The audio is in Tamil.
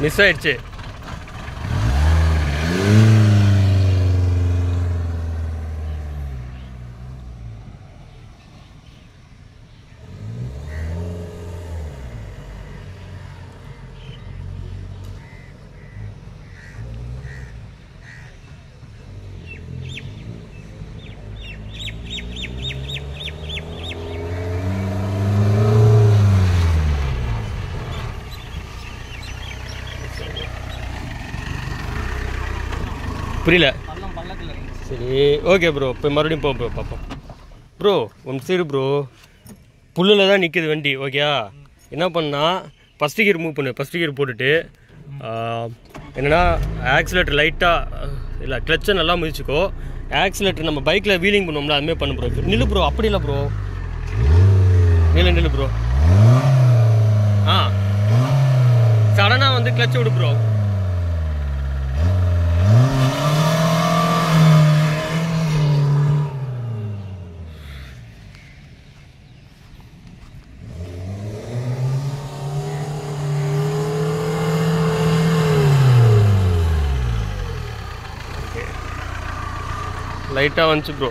மிஸ் ஆயிடுச்சு. புரியல. சரி ஓகே ப்ரோ, இப்போ மறுபடியும் போ ப்ரோ பார்ப்போம். ப்ரோ ஒன் சைடு ப்ரோ, புல்லில் தான் நிற்கிது வண்டி. ஓகேயா, என்ன பண்ணால் ஃபஸ்ட்டு கியர் மூவ் பண்ணு. ஃபஸ்ட்டு கியர் போட்டுட்டு என்னென்னா ஆக்சிலேட்டர் லைட்டாக இல்லை கிளச்சை நல்லா மிதிச்சுக்கோ. ஆக்சிலேட்டர் நம்ம பைக்கில் வீலிங் பண்ணுவோம்ல அதுமாதிரி பண்ணு ப்ரோ. நில்லு ப்ரோ, அப்படி இல்லை ப்ரோ, நில்லு ப்ரோ. சடனாக வந்து கிளச்சை விடு ப்ரோ. லைட்டாக வந்துச்சு ப்ரோ.